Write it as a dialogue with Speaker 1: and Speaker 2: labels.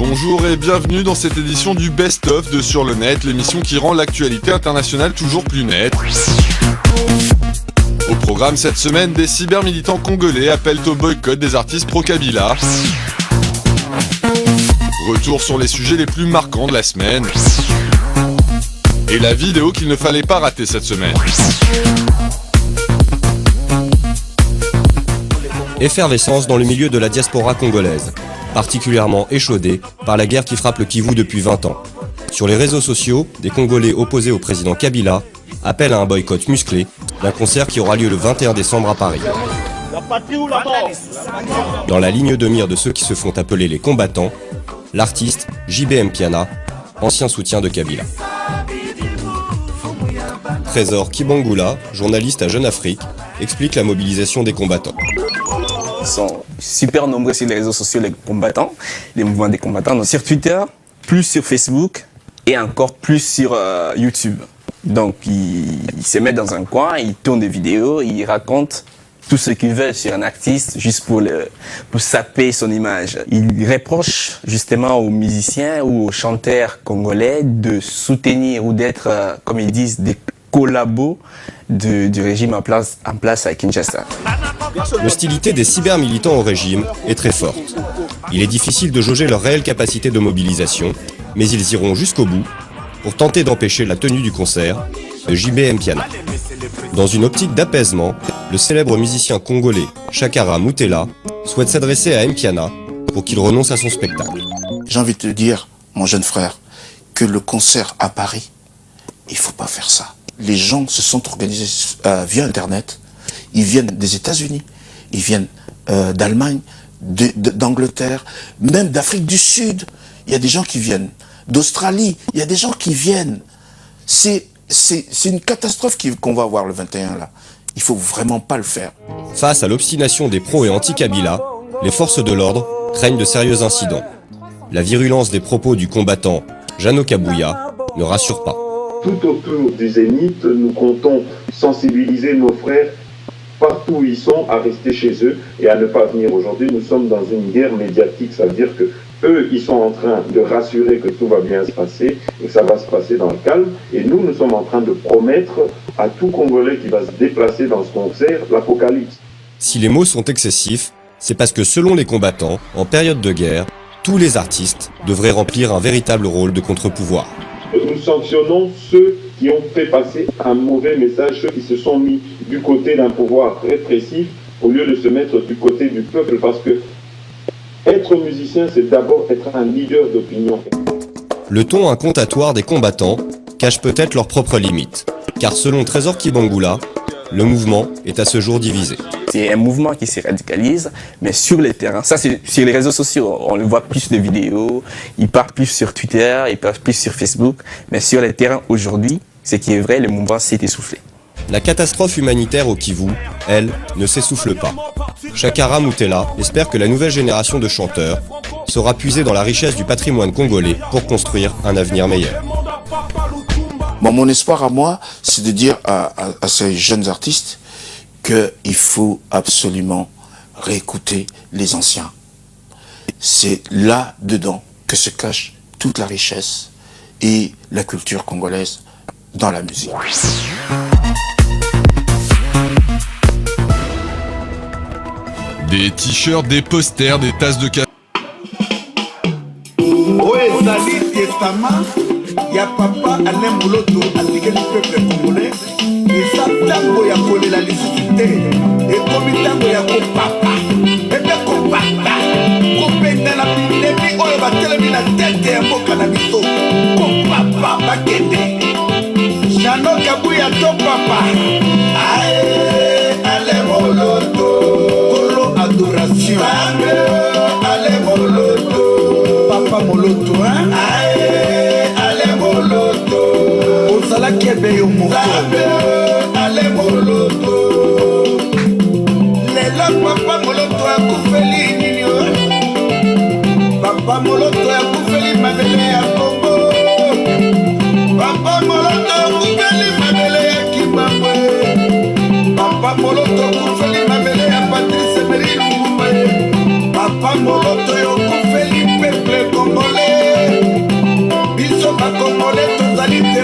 Speaker 1: Bonjour et bienvenue dans cette édition du Best of de Sur le Net, l'émission qui rend l'actualité internationale toujours plus nette. Au programme cette semaine, des cybermilitants congolais appellent au boycott des artistes pro-Kabila. Retour sur les sujets les plus marquants de la semaine. Et la vidéo qu'il ne fallait pas rater cette semaine.
Speaker 2: Effervescence dans le milieu de la diaspora congolaise, particulièrement échaudée par la guerre qui frappe le Kivu depuis 20 ans. Sur les réseaux sociaux, des Congolais opposés au président Kabila appellent à un boycott musclé d'un concert qui aura lieu le 21 décembre à Paris. Dans la ligne de mire de ceux qui se font appeler les combattants, l'artiste J.B. Mpiana, ancien soutien de Kabila. Trésor Kibangula, journaliste à Jeune Afrique, explique la mobilisation des combattants.
Speaker 3: Ils sont super nombreux sur les réseaux sociaux, les combattants, les mouvements des combattants. Donc, sur Twitter, plus sur Facebook et encore plus sur YouTube. Donc ils se mettent dans un coin, ils tournent des vidéos, ils racontent tout ce qu'ils veulent sur un artiste juste pour saper son image. Ils reprochent justement aux musiciens ou aux chanteurs congolais de soutenir ou d'être, comme ils disent, des collabos du régime en place à Kinshasa.
Speaker 2: L'hostilité des cybermilitants au régime est très forte. Il est difficile de jauger leur réelle capacité de mobilisation, mais ils iront jusqu'au bout pour tenter d'empêcher la tenue du concert de J.B. Mpiana. Dans une optique d'apaisement, le célèbre musicien congolais Chakara Moutela souhaite s'adresser à Mpiana pour qu'il renonce à son spectacle.
Speaker 4: J'ai envie de te dire, mon jeune frère, que le concert à Paris, il ne faut pas faire ça. Les gens se sont organisés via Internet. Ils viennent des États-Unis, ils viennent d'Allemagne, d'Angleterre, même d'Afrique du Sud. Il y a des gens qui viennent d'Australie. Il y a des gens qui viennent. C'est une catastrophe qu'on va avoir le 21 là. Il faut vraiment pas le faire.
Speaker 2: Face à l'obstination des pros et anti-Kabila, les forces de l'ordre craignent de sérieux incidents. La virulence des propos du combattant Jano Kabouya ne rassure pas.
Speaker 5: Tout autour du Zénith, nous comptons sensibiliser nos frères partout où ils sont à rester chez eux et à ne pas venir. Aujourd'hui, nous sommes dans une guerre médiatique, ça veut dire que eux, ils sont en train de rassurer que tout va bien se passer et que ça va se passer dans le calme. Et nous sommes en train de promettre à tout Congolais qui va se déplacer dans ce concert l'apocalypse. Si
Speaker 2: les mots sont excessifs, c'est parce que selon les combattants, en période de guerre, tous les artistes devraient remplir un véritable rôle de contre-pouvoir.
Speaker 5: Nous sanctionnons ceux qui ont fait passer un mauvais message, ceux qui se sont mis du côté d'un pouvoir répressif au lieu de se mettre du côté du peuple, parce que être musicien, c'est d'abord être un leader d'opinion.
Speaker 2: Le ton incantatoire des combattants cache peut-être leurs propres limites, car selon Trésor Kibangula, le mouvement est à ce jour divisé.
Speaker 3: C'est un mouvement qui se radicalise, mais sur les terrains. Ça, c'est sur les réseaux sociaux. On le voit plus de vidéos, ils parlent plus sur Twitter, ils parlent plus sur Facebook. Mais sur les terrains aujourd'hui, ce qui est vrai, le mouvement s'est essoufflé.
Speaker 2: La catastrophe humanitaire au Kivu, elle, ne s'essouffle pas. Chakara Moutela espère que la nouvelle génération de chanteurs saura puiser dans la richesse du patrimoine congolais pour construire un avenir meilleur.
Speaker 4: Bon, mon espoir à moi, c'est de dire à ces jeunes artistes qu'il faut absolument réécouter les anciens. C'est là-dedans que se cache toute la richesse et la culture congolaise dans la musique.
Speaker 1: Des t-shirts, des posters, des tasses de café.
Speaker 6: Il y a papa Alain Mouloto, allié du peuple congolais, et ça tango ya collé la nécessité, et comme tango ya papa, et bien papa, coupé dans la pandémie, on va tellement la tête et un beau cannabis, papa, bakende, Jano Kabouya ton papa, aïe, Alain Mouloto, Kolo adoration, Alain Mouloto, papa Mouloto, hein, aïe. Ozala kebe yo moto ale moloto lelo papa moloto akufeli nini papa moloto akufeli mabele ya Kongo papa moloto akufeli mabele ya Kimbangwe papa moloto akufeli mabele ya Patrice Emery Lumumba papa moloto